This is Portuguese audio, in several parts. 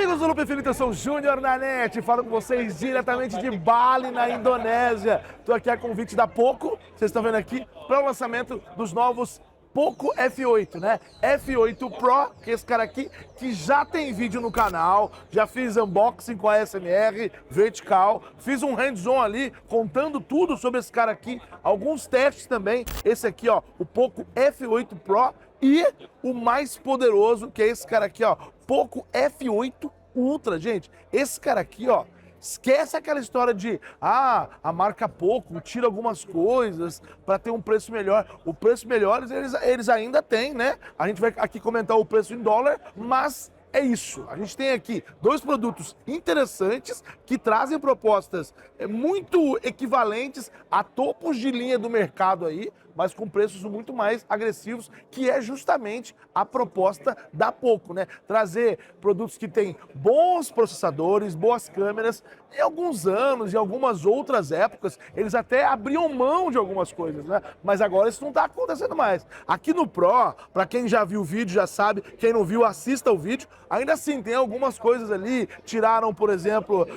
Amigos do Loop Infinito, eu sou o Júnior na net, falo com vocês diretamente de Bali, na Indonésia. Estou aqui a convite da Poco, vocês estão vendo aqui, para o lançamento dos novos Poco F8, né? F8 Pro, que é esse cara aqui, que já tem vídeo no canal, já fiz unboxing com a ASMR vertical, fiz um hands-on ali, contando tudo sobre esse cara aqui, alguns testes também. Esse aqui, ó, o Poco F8 Pro e o mais poderoso, que é esse cara aqui, ó, Poco F8 Ultra, gente. Esse cara aqui, ó, esquece aquela história de, a marca Poco tira algumas coisas para ter um preço melhor. O preço melhor eles ainda têm, né? A gente vai aqui comentar o preço em dólar, mas é isso. A gente tem aqui dois produtos interessantes que trazem propostas muito equivalentes a topos de linha do mercado aí, mas com preços muito mais agressivos, que é justamente a proposta da Poco, né? Trazer produtos que têm bons processadores, boas câmeras. Em alguns anos, em algumas outras épocas, eles até abriam mão de algumas coisas, né? Mas agora isso não está acontecendo mais. Aqui no Pro, para quem já viu o vídeo já sabe, quem não viu, assista o vídeo. Ainda assim, tem algumas coisas ali, tiraram, por exemplo,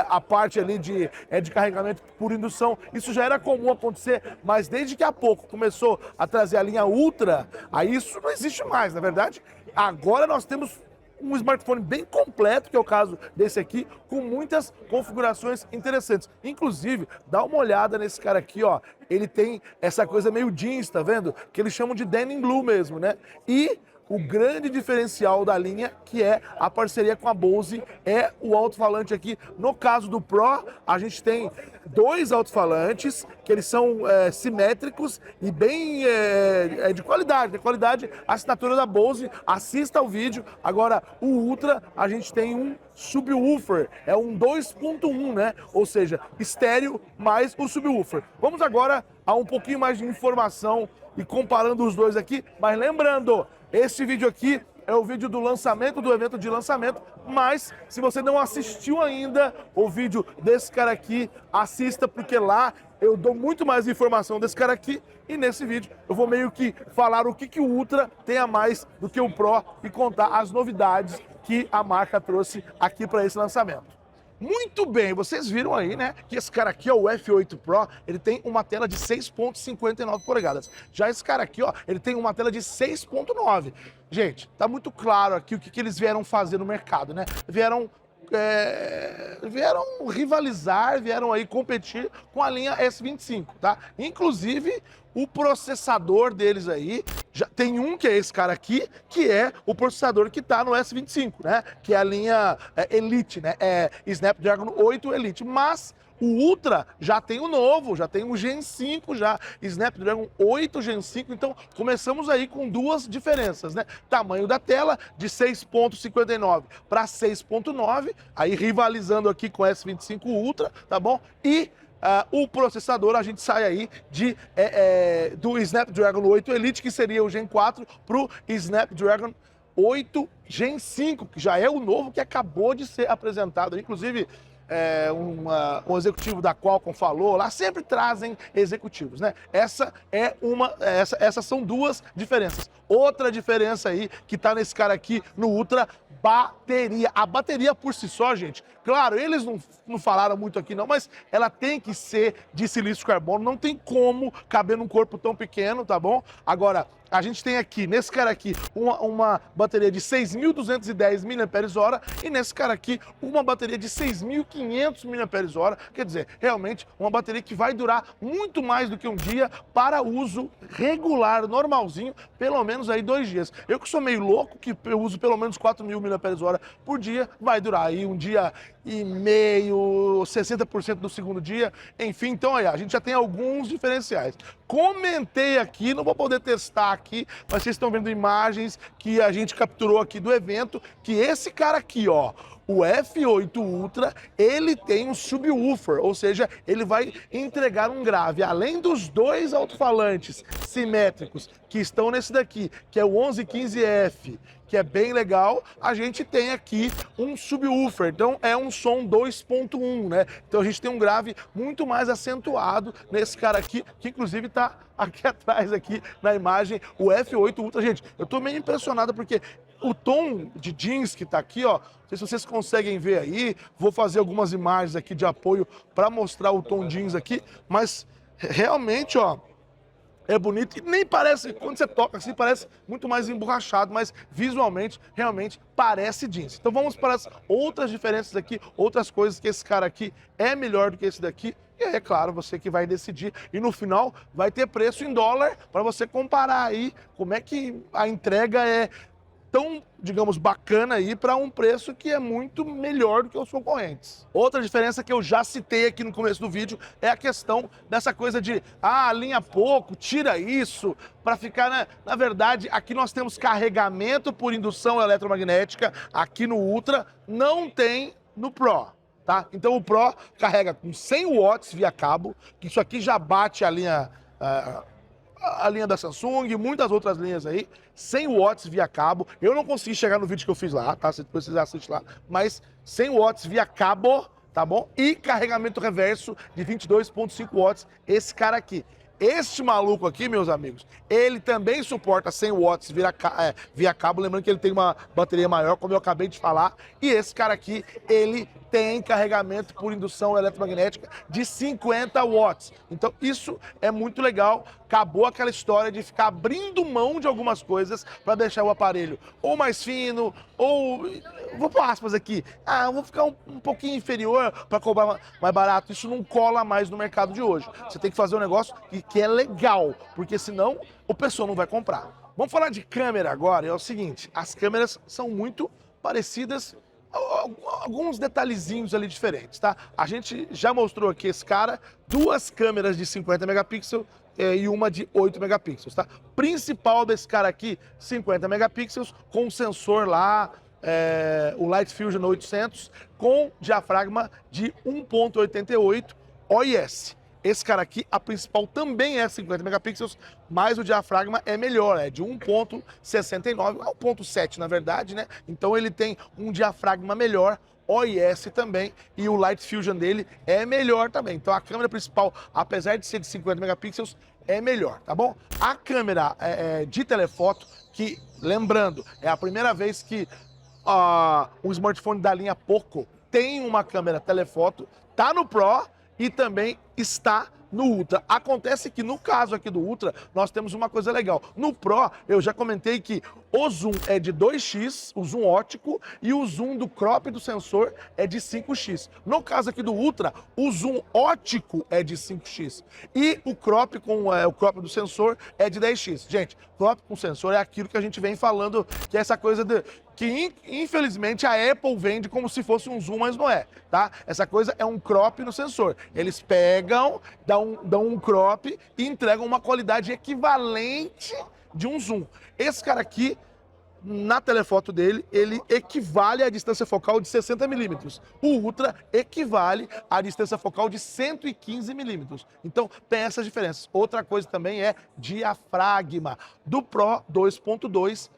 a parte ali de carregamento por indução. Isso já era comum acontecer, mas desde que a Poco começou a trazer a linha Ultra, aí isso não existe mais, na verdade. Agora nós temos um smartphone bem completo, que é o caso desse aqui, com muitas configurações interessantes. Inclusive, dá uma olhada nesse cara aqui, ó. Ele tem essa coisa meio jeans, tá vendo? Que eles chamam de denim blue mesmo, né? E o grande diferencial da linha, que é a parceria com a Bose, é o alto-falante aqui. No caso do Pro, a gente tem dois alto-falantes, que eles são simétricos e bem de qualidade, assinatura da Bose. Assista ao vídeo. Agora, o Ultra, a gente tem um subwoofer, é um 2.1, né? Ou seja, estéreo mais o subwoofer. Vamos agora a um pouquinho mais de informação e comparando os dois aqui, mas lembrando, esse vídeo aqui é o vídeo do lançamento, do evento de lançamento, mas se você não assistiu ainda o vídeo desse cara aqui, assista, porque lá eu dou muito mais informação desse cara aqui e nesse vídeo eu vou meio que falar o que o Ultra tem a mais do que o Pro e contar as novidades que a marca trouxe aqui para esse lançamento. Muito bem, vocês viram aí, né, que esse cara aqui, ó, o F8 Pro, ele tem uma tela de 6.59 polegadas. Já esse cara aqui, ó, ele tem uma tela de 6.9. Gente, tá muito claro aqui o que eles vieram fazer no mercado, né? Vieram rivalizar, vieram aí competir com a linha S25, tá? Inclusive, o processador deles aí, já tem um que é esse cara aqui, que é o processador que tá no S25, né? Que é a linha Elite, né? É Snapdragon 8 Elite, mas o Ultra já tem o novo, já tem o Gen 5 já, Snapdragon 8 Gen 5, então começamos aí com duas diferenças, né? Tamanho da tela de 6.59 para 6.9, aí rivalizando aqui com o S25 Ultra, tá bom? E o processador, a gente sai aí do Snapdragon 8 Elite, que seria o Gen 4, para o Snapdragon 8 Gen 5, que já é o novo que acabou de ser apresentado. Inclusive, um executivo da Qualcomm falou, lá sempre trazem executivos, né? Essas são duas diferenças. Outra diferença aí que tá nesse cara aqui no Ultra, bateria. A bateria por si só, gente, claro, eles não falaram muito aqui não, mas ela tem que ser de silício de carbono, não tem como caber num corpo tão pequeno, tá bom? Agora, a gente tem aqui, nesse cara aqui, uma bateria de 6.210 mAh e nesse cara aqui, uma bateria de 6.500 mAh. Quer dizer, realmente, uma bateria que vai durar muito mais do que um dia para uso regular, normalzinho, pelo menos aí 2 dias. Eu que sou meio louco, que eu uso pelo menos 4.000 mAh por dia, vai durar aí um dia e meio, 60% do segundo dia, enfim, então aí, a gente já tem alguns diferenciais. Comentei aqui, não vou poder testar aqui, mas vocês estão vendo imagens que a gente capturou aqui do evento, que esse cara aqui, ó, o F8 Ultra, ele tem um subwoofer, ou seja, ele vai entregar um grave. Além dos dois alto-falantes simétricos que estão nesse daqui, que é o 1115F, que é bem legal, a gente tem aqui um subwoofer, então é um som 2.1, né? Então a gente tem um grave muito mais acentuado nesse cara aqui, que inclusive tá aqui atrás, aqui na imagem, o F8 Ultra. Gente, eu tô meio impressionado porque o tom de jeans que tá aqui, ó, não sei se vocês conseguem ver aí, vou fazer algumas imagens aqui de apoio para mostrar o tom jeans aqui, mas realmente, ó, é bonito e nem parece, quando você toca assim, parece muito mais emborrachado, mas visualmente, realmente parece jeans. Então vamos para as outras diferenças aqui, outras coisas que esse cara aqui é melhor do que esse daqui. E aí, é claro, você que vai decidir. E no final vai ter preço em dólar para você comparar aí como é que a entrega é tão, digamos, bacana aí para um preço que é muito melhor do que os concorrentes. Outra diferença que eu já citei aqui no começo do vídeo é a questão dessa coisa de, alinha pouco, tira isso, para ficar, né? Na verdade, aqui nós temos carregamento por indução eletromagnética, aqui no Ultra, não tem no Pro. Tá? Então o Pro carrega com 100 watts via cabo, que isso aqui já bate a linha da Samsung e muitas outras linhas aí, 100 watts via cabo. Eu não consegui chegar no vídeo que eu fiz lá, tá? Se precisar assistir lá, mas 100 watts via cabo, tá bom? E carregamento reverso de 22,5 watts, esse cara aqui. Este maluco aqui, meus amigos, ele também suporta 100 watts via cabo, lembrando que ele tem uma bateria maior, como eu acabei de falar, e esse cara aqui, ele tem carregamento por indução eletromagnética de 50 watts. Então isso é muito legal, acabou aquela história de ficar abrindo mão de algumas coisas para deixar o aparelho ou mais fino, ou, vou pôr aspas aqui, vou ficar um pouquinho inferior para cobrar mais barato. Isso não cola mais no mercado de hoje. Você tem que fazer um negócio que é legal, porque senão o pessoal não vai comprar. Vamos falar de câmera agora, é o seguinte, as câmeras são muito parecidas, alguns detalhezinhos ali diferentes, tá? A gente já mostrou aqui esse cara, duas câmeras de 50 megapixels e uma de 8 megapixels, tá? Principal desse cara aqui, 50 megapixels, com sensor lá, o Light Fusion 800, com diafragma de 1.88 OIS. Esse cara aqui, a principal também é 50 megapixels, mas o diafragma é melhor, é de 1.69, 1.7 na verdade, né? Então ele tem um diafragma melhor, OIS também, e o Light Fusion dele é melhor também. Então a câmera principal, apesar de ser de 50 megapixels, é melhor, tá bom? A câmera de telefoto, que, lembrando, é a primeira vez que um smartphone da linha Poco tem uma câmera telefoto, tá no Pro, e também está no Ultra. Acontece que no caso aqui do Ultra, nós temos uma coisa legal. No Pro, eu já comentei que o zoom é de 2x, o zoom óptico, e o zoom do crop do sensor é de 5x. No caso aqui do Ultra, o zoom óptico é de 5x. E o crop com o crop do sensor é de 10x. Gente, crop com sensor é aquilo que a gente vem falando, que é essa coisa que infelizmente a Apple vende como se fosse um zoom, mas não é, tá? Essa coisa é um crop no sensor. Eles pegam, dão um crop e entregam uma qualidade equivalente de um zoom. Esse cara aqui, na telefoto dele, ele equivale à distância focal de 60 milímetros. O Ultra equivale à distância focal de 115 milímetros. Então, tem essas diferenças. Outra coisa também é diafragma. Do Pro 2.2,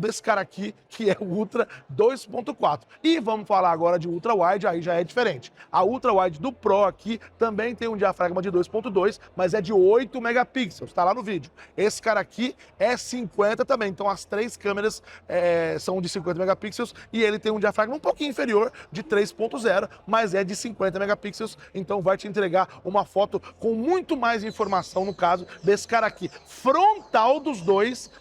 desse cara aqui, que é o Ultra 2.4. E vamos falar agora de Ultra Wide, aí já é diferente. A Ultra Wide do Pro aqui também tem um diafragma de 2.2, mas é de 8 megapixels, tá lá no vídeo. Esse cara aqui é 50 também, então as três câmeras são de 50 megapixels e ele tem um diafragma um pouquinho inferior, de 3.0, mas é de 50 megapixels, então vai te entregar uma foto com muito mais informação, no caso desse cara aqui. Frontal dos dois.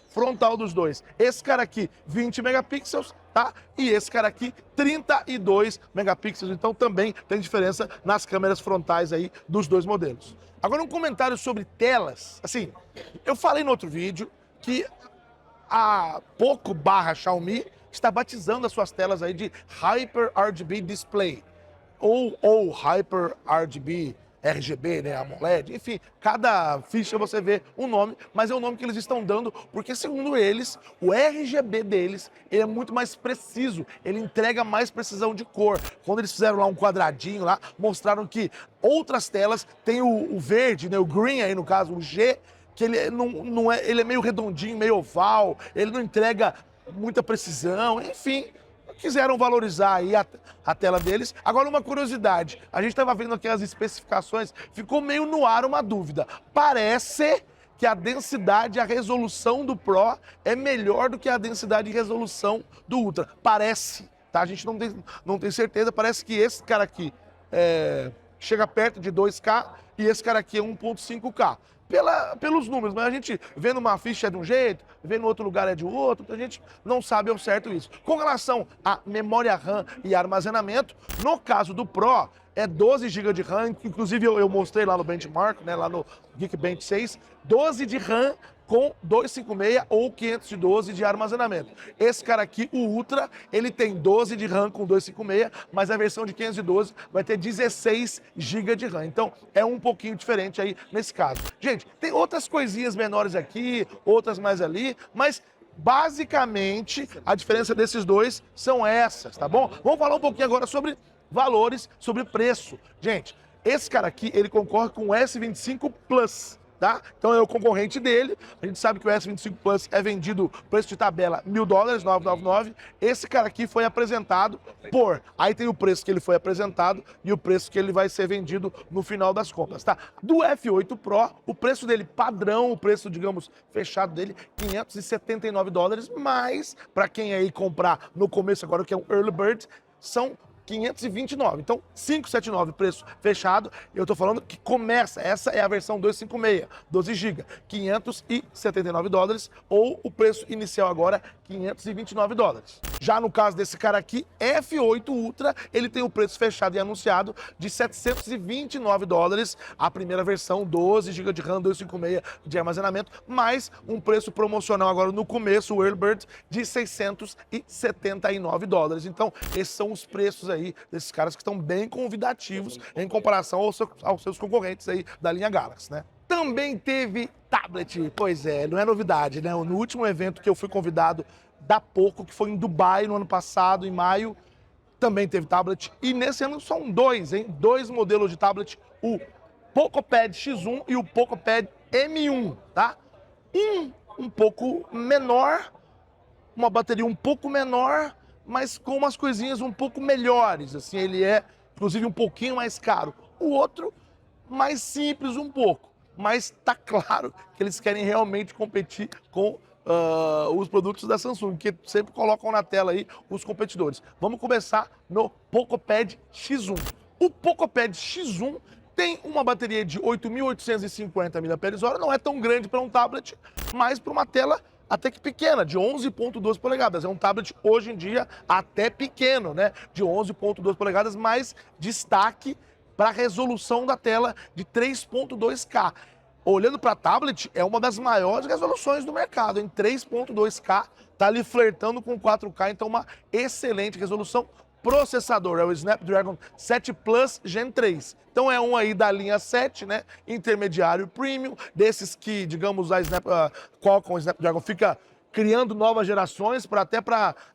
Esse cara aqui, 20 megapixels, tá? E esse cara aqui, 32 megapixels. Então também tem diferença nas câmeras frontais aí dos dois modelos. Agora um comentário sobre telas. Assim, eu falei no outro vídeo que a Poco / Xiaomi está batizando as suas telas aí de Hyper RGB Display ou Hyper RGB, né, AMOLED, enfim, cada ficha você vê um nome, mas é o nome que eles estão dando, porque segundo eles, o RGB deles, ele é muito mais preciso, ele entrega mais precisão de cor. Quando eles fizeram lá um quadradinho lá, mostraram que outras telas têm o verde, né, o green aí no caso, o G, que ele ele é meio redondinho, meio oval, ele não entrega muita precisão, enfim, quiseram valorizar aí a tela deles. Agora uma curiosidade, a gente estava vendo aqui as especificações, ficou meio no ar uma dúvida. Parece que a densidade, a resolução do Pro é melhor do que a densidade e resolução do Ultra. Parece, tá? A gente não tem certeza, parece que esse cara aqui chega perto de 2K e esse cara aqui é 1.5K. Pelos números, mas a gente vê numa ficha de um jeito, vê no outro lugar é de outro, então a gente não sabe ao certo isso. Com relação à memória RAM e armazenamento, no caso do Pro, é 12 GB de RAM, inclusive eu mostrei lá no benchmark, né, lá no Geekbench 6, 12 de RAM com 256 ou 512 de armazenamento. Esse cara aqui, o Ultra, ele tem 12 de RAM com 256, mas a versão de 512 vai ter 16 GB de RAM. Então, é um pouquinho diferente aí nesse caso. Gente, tem outras coisinhas menores aqui, outras mais ali, mas basicamente a diferença desses dois são essas, tá bom? Vamos falar um pouquinho agora sobre valores, sobre preço. Gente, esse cara aqui, ele concorre com o S25 Plus. Tá? Então é o concorrente dele. A gente sabe que o S25 Plus é vendido, preço de tabela, $1.000, 999. Esse cara aqui foi apresentado por... Aí tem o preço que ele foi apresentado e o preço que ele vai ser vendido no final das contas, tá? Do F8 Pro, o preço dele padrão, o preço, digamos, fechado dele, $579, mas para quem aí comprar no começo agora, que é um Early Bird, são 529, então 579 preço fechado. Eu tô falando que começa, essa é a versão 256, 12 GB, $579, ou o preço inicial agora, $529. Já no caso desse cara aqui, F8 Ultra, ele tem o preço fechado e anunciado de $729, a primeira versão, 12 GB de RAM, 256 de armazenamento, mais um preço promocional agora no começo, o Early Bird, de $679. Então, esses são os preços aí desses caras que estão bem convidativos em comparação aos seus concorrentes aí da linha Galaxy, né? Também teve tablet, pois é, não é novidade, né? No último evento que eu fui convidado da Poco, que foi em Dubai no ano passado, em maio, também teve tablet. E nesse ano são dois, hein? Dois modelos de tablet, o PocoPad X1 e o PocoPad M1, tá? Um pouco menor, uma bateria um pouco menor, mas com umas coisinhas um pouco melhores, assim, ele é, inclusive, um pouquinho mais caro. O outro, mais simples um pouco, mas tá claro que eles querem realmente competir com os produtos da Samsung, que sempre colocam na tela aí os competidores. Vamos começar no PocoPad X1. O PocoPad X1 tem uma bateria de 8.850 mAh, não é tão grande para um tablet, mas para uma tela até que pequena, de 11.2 polegadas. É um tablet, hoje em dia, até pequeno, né? De 11.2 polegadas, mas destaque para a resolução da tela de 3.2K. Olhando para tablet, é uma das maiores resoluções do mercado, em 3.2K, tá ali flertando com 4K, então uma excelente resolução. Processador é o Snapdragon 7 Plus Gen 3. Então é um aí da linha 7, né? Intermediário premium, desses que, digamos, a Qualcomm Snapdragon fica criando novas gerações para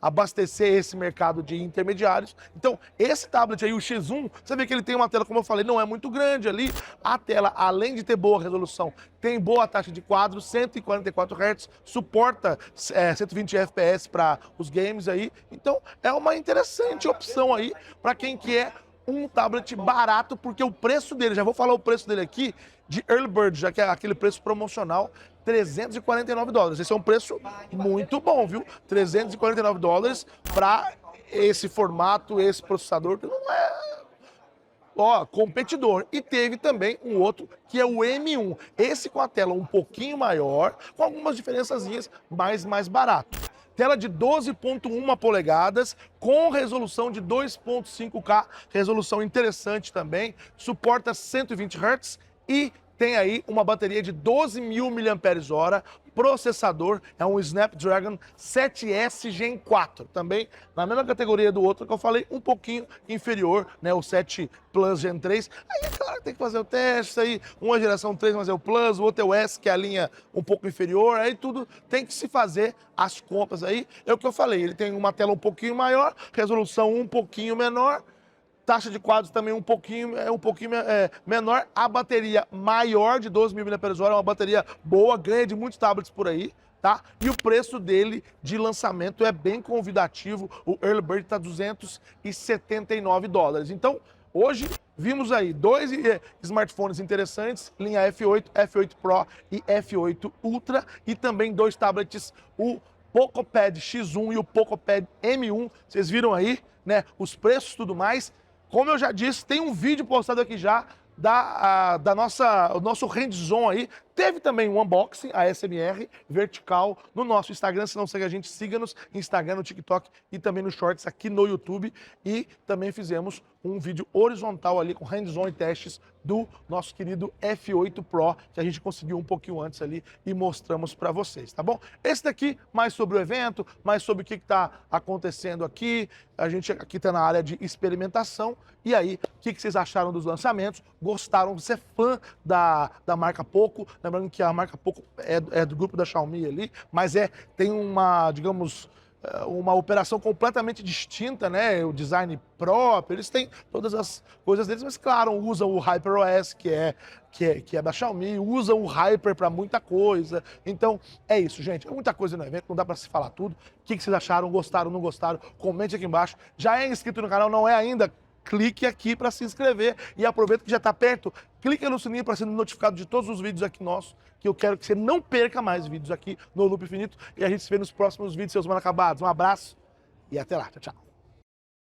abastecer esse mercado de intermediários. Então, esse tablet aí, o X1, você vê que ele tem uma tela, como eu falei, não é muito grande ali. A tela, além de ter boa resolução, tem boa taxa de quadro, 144 Hz, suporta 120 FPS para os games aí. Então, é uma interessante opção aí para quem quer um tablet barato, porque o preço dele, já vou falar o preço dele aqui, de Early Bird, já que é aquele preço promocional, $349. Esse é um preço muito bom, viu? $349 para esse formato, esse processador, que não é competidor. E teve também um outro, que é o M1. Esse com a tela um pouquinho maior, com algumas diferençazinhas, mas mais barato. Tela de 12.1 polegadas, com resolução de 2.5K, resolução interessante também, suporta 120 Hz e tem aí uma bateria de 12.000 mAh, processador é um Snapdragon 7S Gen 4, também na mesma categoria do outro que eu falei, um pouquinho inferior, né, o 7 Plus Gen 3. Aí é claro que tem que fazer o teste, aí uma geração 3, mas é o Plus, o outro é o S, que é a linha um pouco inferior, aí tudo tem que se fazer as contas aí. É o que eu falei, ele tem uma tela um pouquinho maior, resolução um pouquinho menor, taxa de quadros também um pouquinho menor, a bateria maior de 12.000 mAh, é uma bateria boa, ganha de muitos tablets por aí, tá? E o preço dele de lançamento é bem convidativo, o Early Bird está $279. Então, Hoje vimos aí dois smartphones interessantes, linha F8, F8 Pro e F8 Ultra, e também dois tablets, o PocoPad X1 e o PocoPad M1. Vocês viram aí, né, os preços e tudo mais. Como eu já disse, tem um vídeo postado aqui já o nosso hands-on aí. Teve também um unboxing, a ASMR vertical, no nosso Instagram. Se não segue a gente, siga-nos no Instagram, no TikTok e também no Shorts aqui no YouTube. E também fizemos um vídeo horizontal ali com hands-on e testes do nosso querido F8 Pro, que a gente conseguiu um pouquinho antes ali e mostramos para vocês, tá bom? Esse daqui, mais sobre o evento, mais sobre o que está acontecendo aqui. A gente aqui está na área de experimentação. E aí, o que vocês acharam dos lançamentos? Gostaram? Você é fã da marca Poco? Lembrando que a marca Poco é do grupo da Xiaomi ali, mas tem uma, digamos, uma operação completamente distinta, né? O design próprio, eles têm todas as coisas deles, mas claro, usam o HyperOS, que é da Xiaomi, usam o Hyper para muita coisa. Então, é isso, gente. É muita coisa no evento, não dá para se falar tudo. O que vocês acharam? Gostaram, não gostaram? Comente aqui embaixo. Já é inscrito no canal, não é ainda? Clique aqui para se inscrever e aproveita que já está perto, clica no sininho para ser notificado de todos os vídeos aqui nossos, que eu quero que você não perca mais vídeos aqui no Loop Infinito, e a gente se vê nos próximos vídeos, seus mal acabados. Um abraço e até lá, tchau, tchau.